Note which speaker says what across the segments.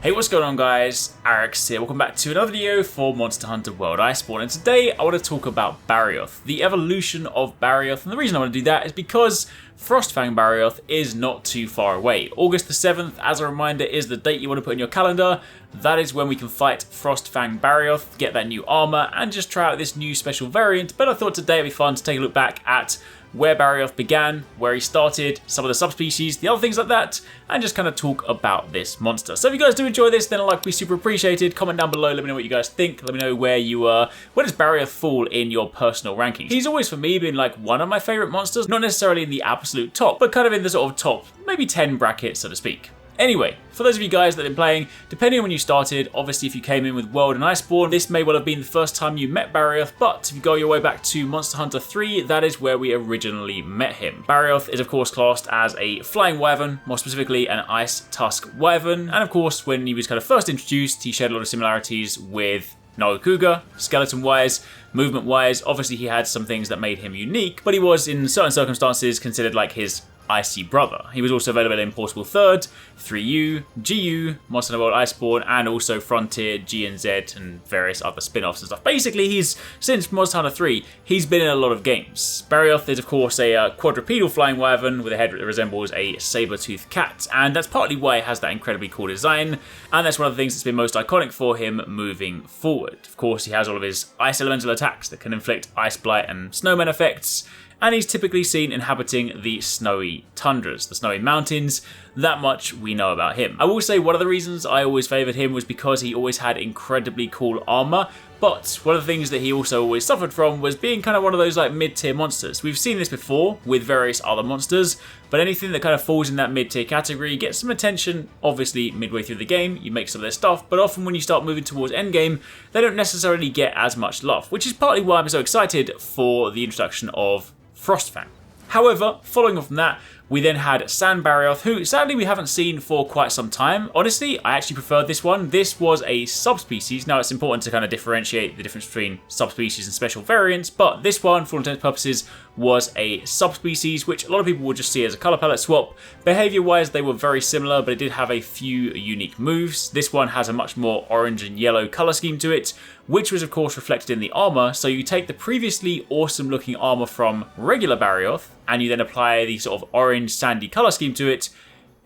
Speaker 1: Hey, what's going on guys? Arekkz here, welcome back to another video for Monster Hunter World Iceborne, and today I want to talk about Barioth, the evolution of Barioth, and the reason I want to do that is because Frostfang Barioth is not too far away. August the 7th, as a reminder, is the date you want to put in your calendar. That is when we can fight Frostfang Barioth, get that new armor, and just try out this new special variant, but I thought today it'd be fun to take a look back at where Barioth began, where he started, some of the subspecies, the other things like that, and just kind of talk about this monster. So if you guys do enjoy this, then a like would be super appreciated. Comment down below, let me know what you guys think. Let me know where does Barioth fall in your personal rankings? He's always, for me, been like one of my favorite monsters, not necessarily in the absolute top, but kind of in the sort of top, maybe 10 bracket, so to speak. Anyway, for those of you guys that have been playing, depending on when you started, obviously if you came in with World and Iceborne, this may well have been the first time you met Barioth, but if you go your way back to Monster Hunter 3, that is where we originally met him. Barioth is of course classed as a flying wyvern, more specifically an ice tusk wyvern, and of course when he was kind of first introduced, he shared a lot of similarities with Cougar, skeleton-wise, movement-wise. Obviously he had some things that made him unique, but he was in certain circumstances considered like his icy brother. He was also available in Portable 3rd, 3U, GU, Monster Hunter World Iceborne, and also Frontier, G and Z, and various other spin-offs and stuff. Basically, since Monster Hunter 3, he's been in a lot of games. Barioth is, of course, a quadrupedal flying wyvern with a head that resembles a saber-toothed cat, and that's partly why it has that incredibly cool design, and that's one of the things that's been most iconic for him moving forward. Of course, he has all of his ice elemental attacks that can inflict ice blight and snowman effects, and he's typically seen inhabiting the snowy tundras, the snowy mountains. That much we know about him. I will say one of the reasons I always favoured him was because he always had incredibly cool armour, but one of the things that he also always suffered from was being kind of one of those like mid-tier monsters. We've seen this before with various other monsters, but anything that kind of falls in that mid-tier category gets some attention, obviously midway through the game, you make some of their stuff, but often when you start moving towards endgame, they don't necessarily get as much love, which is partly why I'm so excited for the introduction of Frostfang. However, following on from that, we then had Sambarioth, who sadly we haven't seen for quite some time. Honestly, I actually preferred this one. This was a subspecies. Now, it's important to kind of differentiate the difference between subspecies and special variants, but this one, for all intents and purposes, was a subspecies, which a lot of people would just see as a color palette swap. Behavior-wise, they were very similar, but it did have a few unique moves. This one has a much more orange and yellow color scheme to it, which was of course reflected in the armor. So you take the previously awesome looking armor from regular Barioth, and you then apply the sort of orange sandy color scheme to it.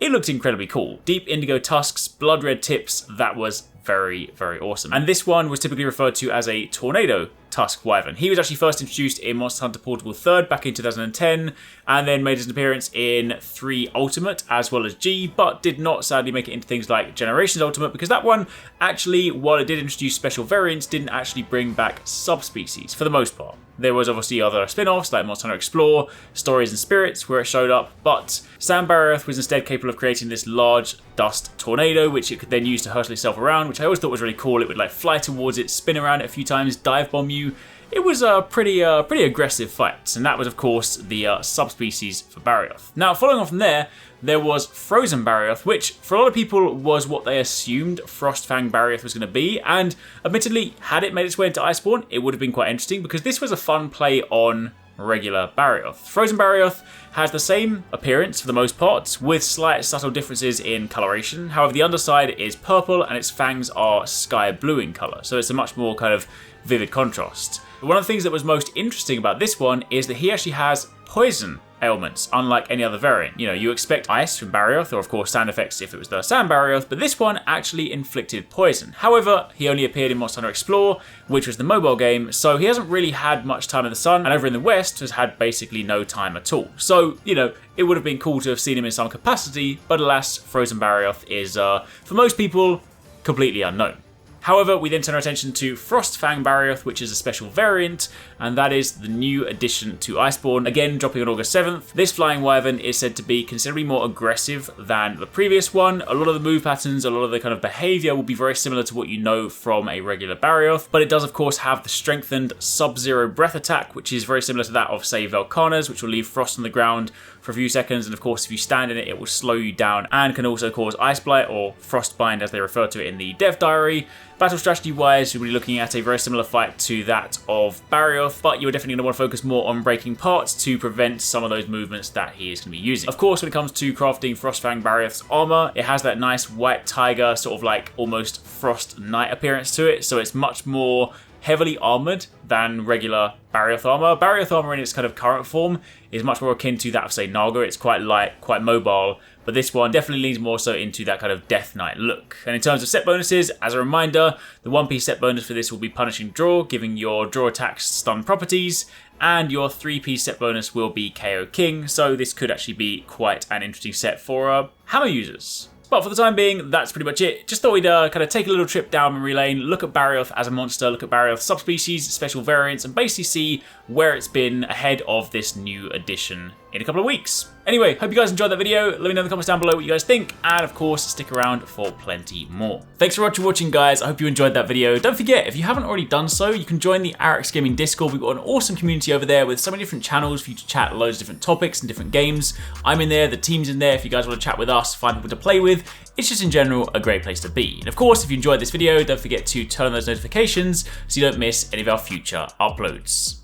Speaker 1: It looked incredibly cool. Deep indigo tusks, blood red tips, that was very, very awesome. And this one was typically referred to as a tornado tusk wyvern. He was actually first introduced in Monster Hunter Portable 3rd back in 2010, and then made his appearance in 3 Ultimate as well as G, but did not sadly make it into things like Generations Ultimate, because that one actually, while it did introduce special variants, didn't actually bring back subspecies for the most part. There was obviously other spin-offs like Monster Hunter Explore, Stories and Spirits, where it showed up, but Sambarioth was instead capable of creating this large dust tornado, which it could then use to hurtle itself around, which I always thought was really cool. It would like fly towards it, spin around it a few times, dive bomb you. It was a pretty aggressive fight, and that was of course the subspecies for Barioth. Now, following on from there, there was Frozen Barioth, which for a lot of people was what they assumed Frostfang Barioth was going to be, and admittedly, had it made its way into Iceborne, it would have been quite interesting, because this was a fun play on regular Barioth. Frozen Barioth has the same appearance for the most part, with slight subtle differences in coloration. However, the underside is purple and its fangs are sky blue in colour, so it's a much more kind of vivid contrast. One of the things that was most interesting about this one is that he actually has poison ailments, unlike any other variant. You know, you expect ice from Barioth, or of course sound effects if it was the Sambarioth, but this one actually inflicted poison. However, he only appeared in Monster Hunter Explore, which was the mobile game, so he hasn't really had much time in the sun, and over in the West has had basically no time at all. So, you know, it would have been cool to have seen him in some capacity, but alas, Frozen Barioth is, for most people, completely unknown. However, we then turn our attention to Frostfang Barioth, which is a special variant, and that is the new addition to Iceborne, again dropping on August 7th. This flying wyvern is said to be considerably more aggressive than the previous one. A lot of the move patterns, a lot of the kind of behavior will be very similar to what you know from a regular Barioth, but it does of course have the strengthened Sub-Zero breath attack, which is very similar to that of, say, Velkhana's, which will leave frost on the ground for a few seconds, and of course if you stand in it, it will slow you down and can also cause ice blight, or frostbind as they refer to it in the dev diary. Battle strategy wise, you'll be looking at a very similar fight to that of Barioth, but you're definitely going to want to focus more on breaking parts to prevent some of those movements that he is going to be using. Of course, when it comes to crafting Frostfang Barioth's armor, it has that nice white tiger, sort of like almost Frost Knight appearance to it, so it's much more heavily armored than regular Barioth armor. Barioth armor in its kind of current form is much more akin to that of, say, Naga. It's quite light, quite mobile, but this one definitely leans more so into that kind of Death Knight look. And in terms of set bonuses, as a reminder, the 1-piece set bonus for this will be Punishing Draw, giving your draw attacks stun properties, and your 3-piece set bonus will be KO King, so this could actually be quite an interesting set for hammer users. But for the time being, that's pretty much it. Just thought we'd kind of take a little trip down memory lane, look at Barioth as a monster, look at Barioth subspecies, special variants, and basically see where it's been ahead of this new edition in a couple of weeks. Anyway, hope you guys enjoyed that video. Let me know in the comments down below what you guys think, and of course, stick around for plenty more. Thanks for watching, guys. I hope you enjoyed that video. Don't forget, if you haven't already done so, you can join the Arekkz Gaming Discord. We've got an awesome community over there with so many different channels for you to chat loads of different topics and different games. I'm in there, the team's in there. If you guys want to chat with us, find people to play with, it's just in general a great place to be. And of course, if you enjoyed this video, don't forget to turn on those notifications so you don't miss any of our future uploads.